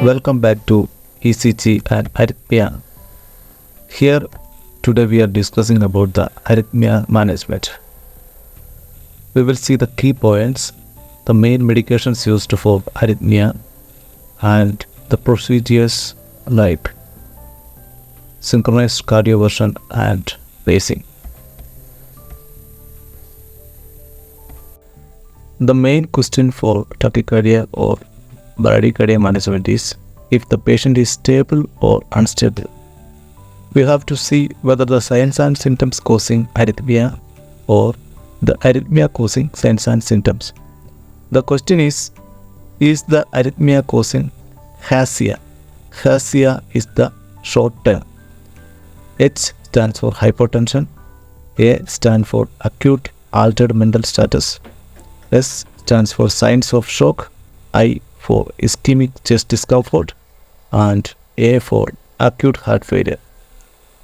Welcome back to ECG and Arrhythmia. Here today we are discussing about the arrhythmia management. We will see the key points, the main medications used for arrhythmia, and the procedures like synchronized cardioversion and pacing. The main question for tachycardia or bradycardia management is if the patient is stable or unstable. We have to see whether the signs and symptoms causing arrhythmia or the arrhythmia causing signs and symptoms. The question is the arrhythmia causing hysteria? Hysteria is the short term. H stands for hypotension, A stands for acute altered mental status, S stands for signs of shock, I for ischemic chest discomfort, and A for acute heart failure.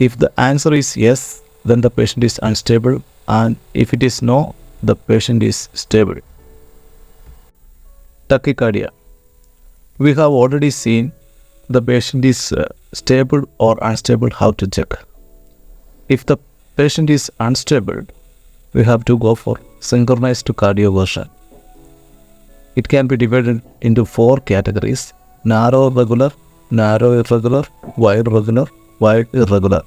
If the answer is yes, then the patient is unstable, and if it is no, the patient is stable. Tachycardia. We have already seen the patient is stable or unstable, how to check. If the patient is unstable, we have to go for synchronized cardioversion. It can be divided into 4 categories: narrow regular, narrow irregular, wide regular, wide irregular.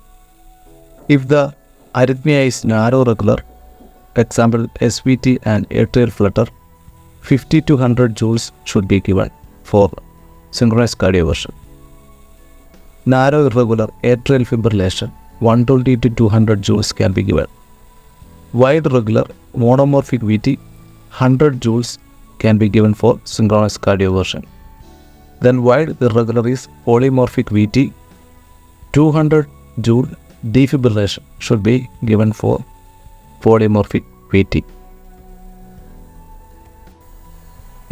If the arrhythmia is narrow regular, example SVT and atrial flutter, 50 to 100 joules should be given for synchronized cardioversion. Narrow irregular atrial fibrillation, 120 to 200 joules can be given. Wide regular monomorphic VT, 100 joules can be given for synchronized cardioversion. Then wide irregular is polymorphic VT, 200 joule defibrillation should be given for polymorphic VT.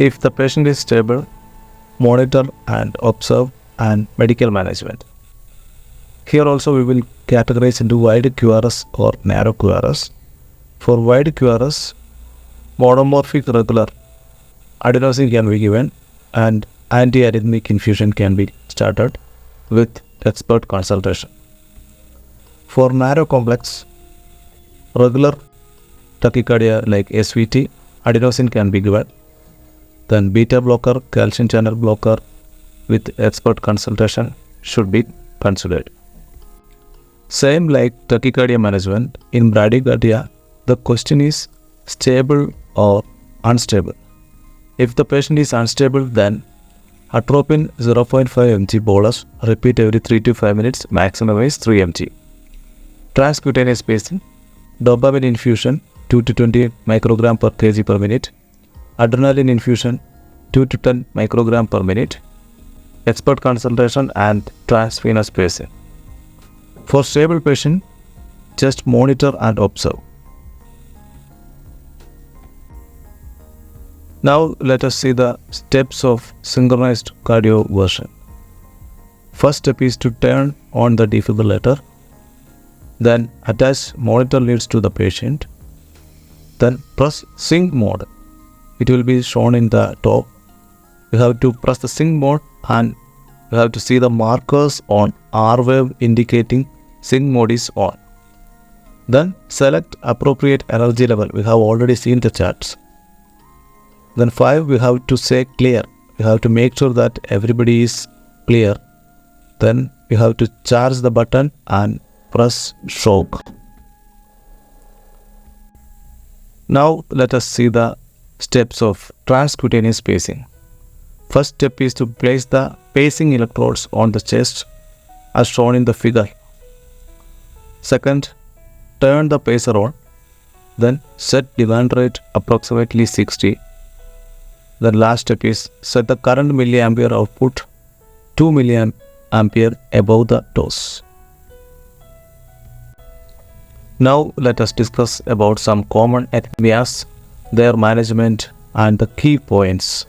If the patient is stable, monitor and observe and medical management. Here also we will categorize into wide QRS or narrow QRS. For wide QRS, monomorphic regular adenosine can be given and antiarrhythmic infusion can be started with expert consultation. For narrow complex, regular tachycardia like SVT, adenosine can be given. Then beta blocker, calcium channel blocker with expert consultation should be considered. Same like tachycardia management, in bradycardia, the question is stable or unstable. If the patient is unstable, then atropine 0.5 mg bolus, repeat every 3 to 5 minutes, maximum is 3 mg. Transcutaneous pacing, dopamine infusion 2 to 20 microgram per kg per minute, adrenaline infusion 2 to 10 microgram per minute, expert consultation and transvenous pacing. For stable patient, just monitor and observe. Now let us see the steps of synchronized cardioversion. First step is to turn on the defibrillator. Then attach monitor leads to the patient. Then press sync mode. It will be shown in the top. You have to press the sync mode and you have to see the markers on R wave indicating sync mode is on. Then select appropriate energy level. We have already seen the charts. Then 5, we have to say clear. We have to make sure that everybody is clear. Then you have to charge the button and press shock. Now let us see the steps of transcutaneous pacing. First step is to place the pacing electrodes on the chest as shown in the figure. Second, turn the pacer on. Then set demand rate approximately 60. The last step is set the current milliampere output 2 milliampere above the dose. Now let us discuss about some common arrhythmias, their management and the key points.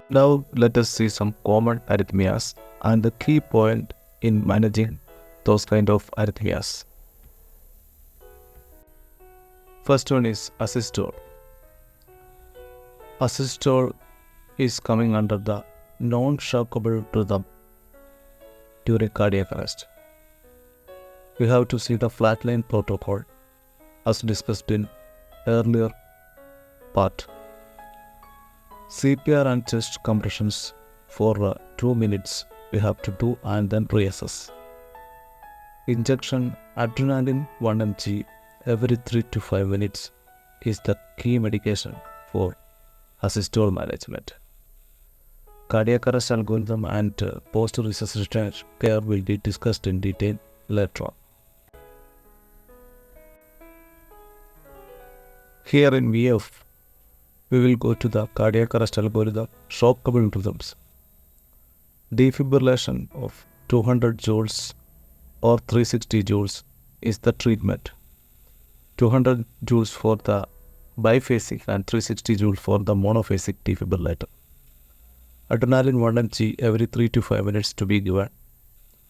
Now let us see some common arrhythmias and the key point in managing those kind of arrhythmias. First one is asystole. Asystole is coming under the non-shockable rhythm during cardiac arrest. We have to see the flatline protocol as discussed in earlier part. CPR and chest compressions for 2 minutes we have to do and then reassess. Injection adrenaline 1 mg every 3 to 5 minutes is the key medication for asystole management. Cardiac arrest algorithm and post-resuscitation care will be discussed in detail later on. Here in VF, we will go to the cardiac arrest algorithm, shockable rhythms. Defibrillation of 200 joules or 360 joules is the treatment. 200 joules for the biphasic and 360 joules for the monophasic defibrillator. Adrenaline 1 mg every 3 to 5 minutes to be given,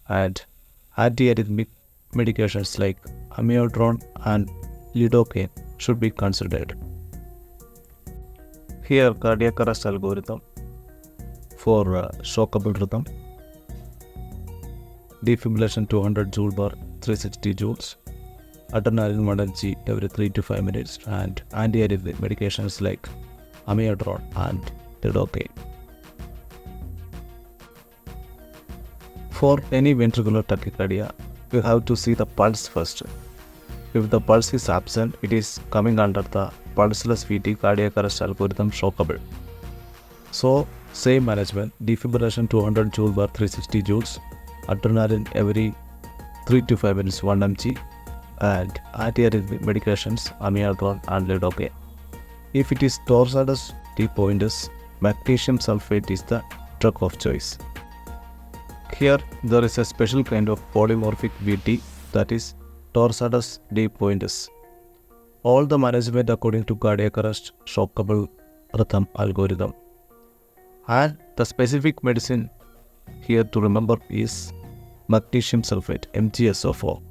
and antiarrhythmic medications like amiodarone and lidocaine should be considered. Here cardiac arrest algorithm for shockable rhythm. Defibrillation 200 joule per 360 joules. Adrenaline 1 mg every 3 to 5 minutes and antiarrhythmic medications like amiodarone and lidocaine. For any ventricular tachycardia, we have to see the pulse first. If the pulse is absent, it is coming under the pulseless VT cardiac arrest algorithm shockable. So, same management, defibrillation 200 joule per 360 joules, adrenaline every 3 to 5 minutes 1 mg, and antiarrhythmic medications amiodarone and lidocaine. If it is torsades de pointes, magnesium sulfate is the drug of choice. Here there is a special kind of polymorphic VT, that is torsades de pointes. All the management according to cardiac arrest shockable rhythm algorithm. And the specific medicine here to remember is magnesium sulfate, MgSO4.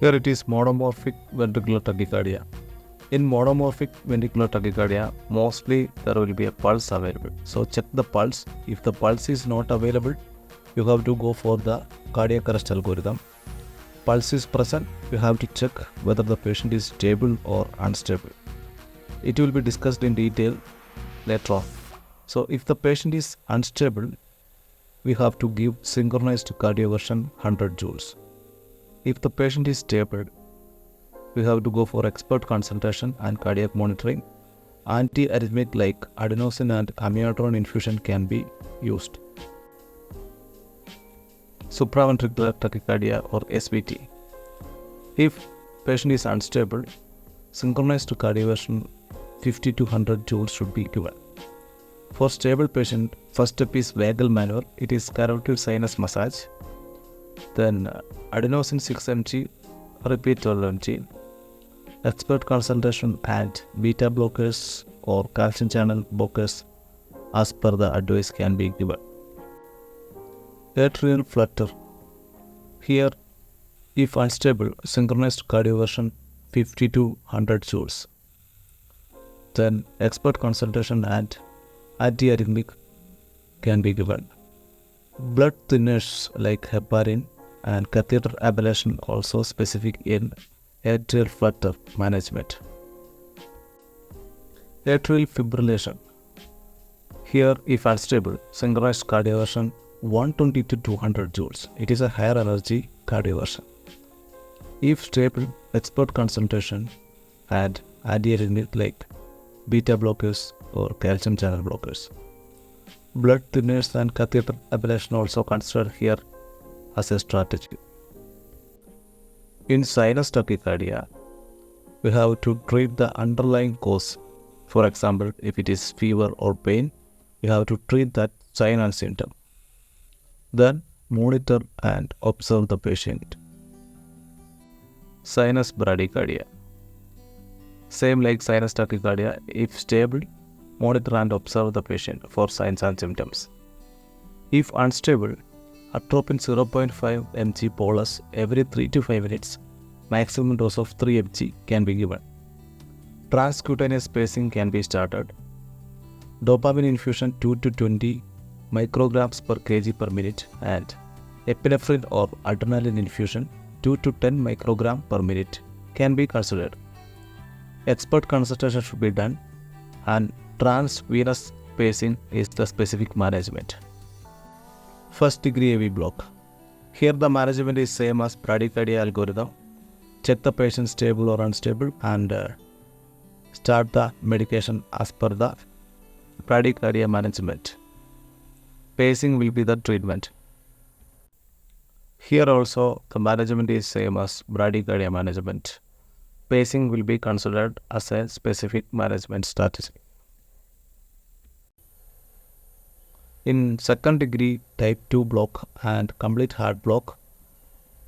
Here it is monomorphic ventricular tachycardia. In monomorphic ventricular tachycardia, mostly there will be a pulse available. So check the pulse. If the pulse is not available, you have to go for the cardiac arrest algorithm. Pulse is present, you have to check whether the patient is stable or unstable. It will be discussed in detail later on. So if the patient is unstable, we have to give synchronized cardioversion 100 joules. If the patient is stable, we have to go for expert consultation and cardiac monitoring. Antiarrhythmic like adenosine and amiodarone infusion can be used. Supraventricular tachycardia or SVT. If patient is unstable, synchronized cardioversion 50 to 100 joules should be given. For stable patient, first step is vagal maneuver. It is carotid sinus massage. Then adenosine 6 mg, repeat 12 mg. Expert consultation and beta blockers or calcium channel blockers as per the advice can be given. Atrial flutter. Here, if unstable, synchronized cardioversion 50 to 100 joules. Then expert consultation and antiarrhythmic can be given. Blood thinners like heparin and catheter ablation also specific in atrial flutter management. Atrial fibrillation. Here, if unstable, synchronized cardioversion 120 to 200 joules. It is a higher energy cardioversion. If stable, expert consultation and antiarrhythmic like beta blockers or calcium channel blockers. Blood thinners and catheter ablation also considered here as a strategy. In sinus tachycardia, we have to treat the underlying cause. For example, if it is fever or pain, we have to treat that sign and symptom. Then monitor and observe the patient. Sinus bradycardia. Same like sinus tachycardia, if stable, monitor and observe the patient for signs and symptoms. If unstable, atropine 0.5 mg bolus every 3 to 5 minutes, maximum dose of 3 mg can be given. Transcutaneous pacing can be started. dopamine infusion 2 to 20 micrograms per kg per minute, and epinephrine or adrenaline infusion 2 to 10 microgram per minute can be considered. Expert consultation should be done, and transvenous pacing is the specific management. First degree AV block. Here the management is same as bradycardia algorithm. Check the patient stable or unstable and start the medication as per the bradycardia management. Pacing will be the treatment. Here also the management is same as bradycardia management. Pacing will be considered as a specific management strategy. In second degree type 2 block and complete heart block,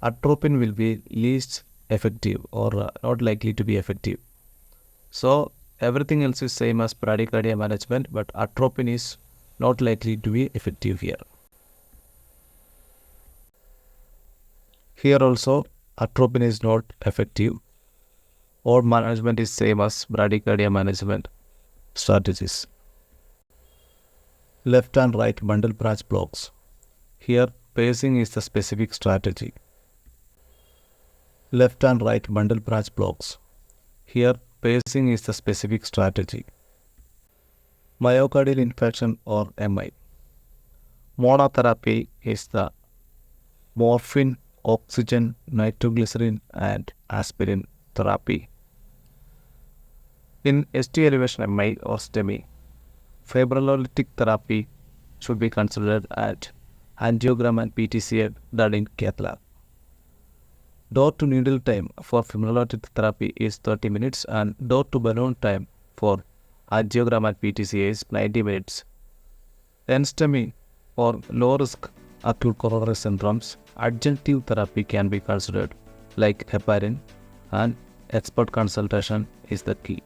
atropine will be least effective or not likely to be effective. So everything else is same as bradycardia management, but atropine is not likely to be effective here. Here also atropine is not effective. All management is same as bradycardia management strategies. Left and right bundle branch blocks. Here pacing is the specific strategy. Left and right bundle branch blocks. Here pacing is the specific strategy. Myocardial infarction or MI. Monotherapy is the morphine, oxygen, nitroglycerin and aspirin therapy. In ST elevation MI or STEMI, fibrinolytic therapy should be considered at angiogram and PTCA done in cath lab. Door to needle time for fibrinolytic therapy is 30 minutes and door to balloon time for angiogram and PTCA is 90 minutes. In STEMI or low risk acute coronary syndromes, adjunctive therapy can be considered like heparin, and expert consultation is the key.